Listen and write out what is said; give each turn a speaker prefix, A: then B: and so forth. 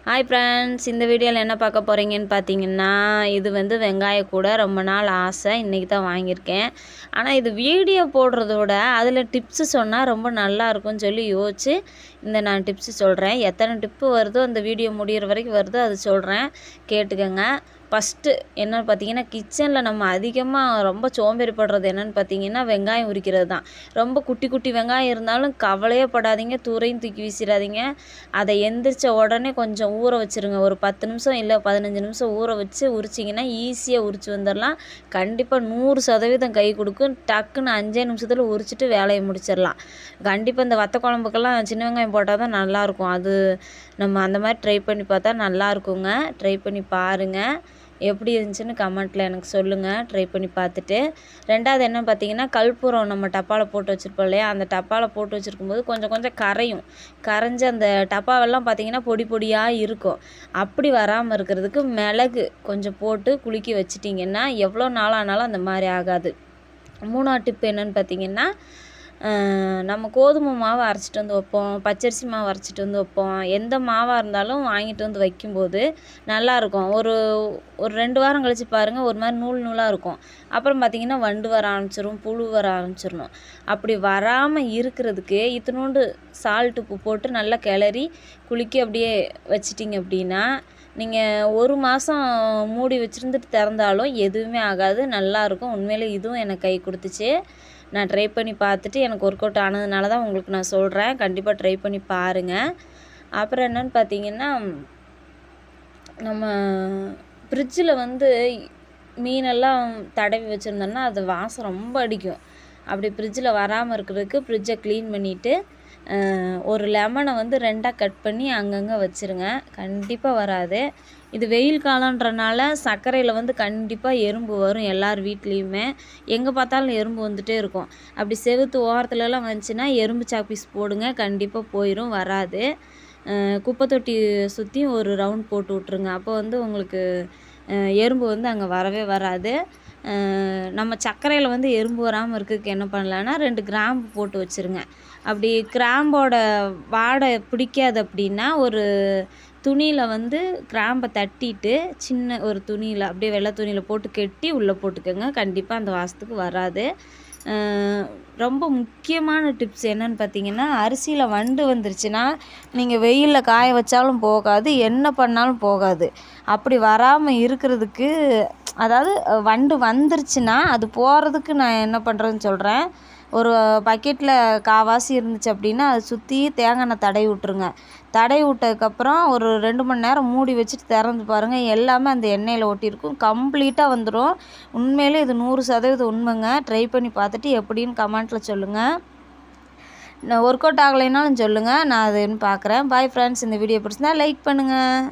A: Hi friends, இந்த வீடியோவில் என்ன பார்க்க போகிறீங்கன்னு பார்த்தீங்கன்னா, இது வந்து வெங்காய கூடை ரொம்ப நாள் ஆசை. இன்றைக்கி தான் வாங்கியிருக்கேன். ஆனால் இது வீடியோ போடுறத விட அதில் டிப்ஸு சொன்னால் ரொம்ப நல்லா இருக்கும்னு சொல்லி யோசிச்சு நான் டிப்ஸு சொல்கிறேன். எத்தனை டிப்பு வருதோ அந்த வீடியோ முடிகிற வரைக்கும் வருதோ அது சொல்கிறேன், கேட்டுக்கோங்க. ஃபஸ்ட்டு என்னென்னு பார்த்தீங்கன்னா, கிச்சனில் நம்ம அதிகமாக ரொம்ப சோம்பேறிப்படுறது என்னென்னு பார்த்தீங்கன்னா, வெங்காயம் உரிக்கிறது தான். ரொம்ப குட்டி குட்டி வெங்காயம் இருந்தாலும் கவலையே படாதீங்க, தூரையும் தூக்கி வீசிடாதீங்க. அதை எந்திரிச்ச உடனே கொஞ்சம் ஊற வச்சுருங்க. ஒரு 10 நிமிஷம் இல்லை 15 நிமிஷம் ஊற வச்சு உரிச்சிங்கன்னா ஈஸியாக உரிச்சு வந்துடலாம். கண்டிப்பாக 100% கை கொடுக்கும். டக்குன்னு 5 நிமிஷத்தில் உரிச்சிட்டு வேலையை முடிச்சிடலாம். கண்டிப்பாக இந்த வத்த குழம்புக்கெல்லாம் சின்ன வெங்காயம் போட்டால் தான் நல்லாயிருக்கும். அது நம்ம அந்த மாதிரி ட்ரை பண்ணி பார்த்தா நல்லாயிருக்குங்க. ட்ரை பண்ணி பாருங்கள். எப்படி இருந்துச்சுன்னு கமெண்ட்டில் எனக்கு சொல்லுங்கள், ட்ரை பண்ணி பார்த்துட்டு. ரெண்டாவது என்ன பார்த்தீங்கன்னா, கற்பூரம் நம்ம டப்பாவில் போட்டு வச்சுருப்போம் இல்லையா, அந்த டப்பாவில் போட்டு வச்சுருக்கும்போது கொஞ்சம் கொஞ்சம் கரைஞ்சு அந்த டப்பாவெல்லாம் பார்த்திங்கன்னா பொடி பொடியாக இருக்கும். அப்படி வராமல் இருக்கிறதுக்கு மிளகு கொஞ்சம் போட்டு குலுக்கி வச்சிட்டிங்கன்னா எவ்வளோ நாளானாலும் அந்த மாதிரி ஆகாது. 3ஆவது டிப் என்னென்னு பார்த்தீங்கன்னா, நம்ம கோதுமை மாவு அரைச்சிட்டு வந்து வைப்போம், பச்சரிசி மாவு அரைச்சிட்டு வந்து வைப்போம். எந்த மாவாக இருந்தாலும் வாங்கிட்டு வந்து வைக்கும்போது நல்லாயிருக்கும். ஒரு 2 வாரம் கழித்து பாருங்கள், ஒரு மாதிரி நூல் நூலாக இருக்கும். அப்புறம் பார்த்திங்கன்னா வண்டு வர ஆரம்பிச்சிடும், புழு வர ஆரம்பிச்சிடணும். அப்படி வராமல் இருக்கிறதுக்கு இத்தினோண்டு சால்ட் உப்பு போட்டு நல்லா கிளறி குலுக்கி அப்படியே வச்சிட்டிங்க அப்படின்னா, நீங்கள் 1 மாதம் மூடி வச்சுருந்துட்டு திறந்தாலும் எதுவுமே ஆகாது, நல்லாயிருக்கும். உண்மையிலே இதுவும் எனக்கு கை கொடுத்துச்சு. நான் ட்ரை பண்ணி பார்த்துட்டு எனக்கு ஒர்க் அவுட் ஆனதுனால தான் உங்களுக்கு நான் சொல்கிறேன். கண்டிப்பாக ட்ரை பண்ணி பாருங்கள். அப்புறம் என்னென்னு பார்த்தீங்கன்னா, நம்ம ஃப்ரிட்ஜில் வந்து மீனெல்லாம் தடவி வச்சுருந்தோம்னா அது வாசம் ரொம்ப அடிக்கும். அப்படி ஃப்ரிட்ஜில் வராமல் இருக்கிறதுக்கு ஃப்ரிட்ஜை க்ளீன் பண்ணிவிட்டு ஒரு லெமனை வந்து 2ஆக கட் பண்ணி அங்கங்கே வச்சுருங்க. கண்டிப்பாக வராது. இது வெயில் காலன்றனால சர்க்கரையில் வந்து கண்டிப்பாக எறும்பு வரும் எல்லார் வீட்லேயுமே. எங்கே பார்த்தாலும் எறும்பு வந்துகிட்டே இருக்கும். அப்படி செவுத்து ஓரத்துலலாம் வந்துச்சுன்னா எறும்பு சாக்பீஸ் போடுங்க, கண்டிப்பாக போயிடும், வராது. குப்பை தொட்டி சுற்றியும் ஒரு ரவுண்ட் போட்டு விட்ருங்க. அப்போ வந்து உங்களுக்கு எறும்பு வந்து அங்கே வரவே வராது. நம்ம சர்க்கரையில் வந்து எறும்பு வராமல் இருக்கிறதுக்கு என்ன பண்ணலான்னா 2 கிராம்பு போட்டு வச்சுருங்க. அப்படி கிராம்போட வாடை பிடிக்காது அப்படின்னா ஒரு துணியில் வந்து கிராம்பை தட்டிட்டு சின்ன ஒரு துணியில் அப்படியே வெள்ளை துணியில் போட்டு கெட்டி உள்ளே போட்டுக்கோங்க. கண்டிப்பாக அந்த வாசத்துக்கு வராது. ரொம்ப முக்கியமான டிப்ஸ் என்னென்னு பார்த்தீங்கன்னா, அரிசியில் வண்டு வந்துருச்சுன்னா நீங்கள் வெயிலில் காய வச்சாலும் போகாது, என்ன பண்ணாலும் போகாது. அப்படி வராமல் இருக்கிறதுக்கு, அதாவது வண்டு வந்துருச்சுன்னா அது போகிறதுக்கு நான் என்ன பண்ணுறதுன்னு சொல்கிறேன். ஒரு பக்கெட்டில் காவாசி இருந்துச்சு அப்படின்னா அதை சுற்றி தேங்காய் எண்ணெய் தடவி விட்ருங்க. தடவி விட்டதுக்கப்புறம் ஒரு 2 மணி நேரம் மூடி வச்சுட்டு திறந்து பாருங்கள், எல்லாமே அந்த எண்ணெயில் ஒட்டியிருக்கும், கம்ப்ளீட்டாக வந்துடும். உண்மையிலே இது 100% உண்மைங்க. ட்ரை பண்ணி பார்த்துட்டு எப்படின்னு கமெண்ட்டில் சொல்லுங்கள். ஒர்க் அவுட் ஆகலைனாலும் சொல்லுங்கள், நான் அதுன்னு பார்க்குறேன். பாய் ஃப்ரெண்ட்ஸ், இந்த வீடியோ பிடிச்சிருந்தா லைக் பண்ணுங்கள்.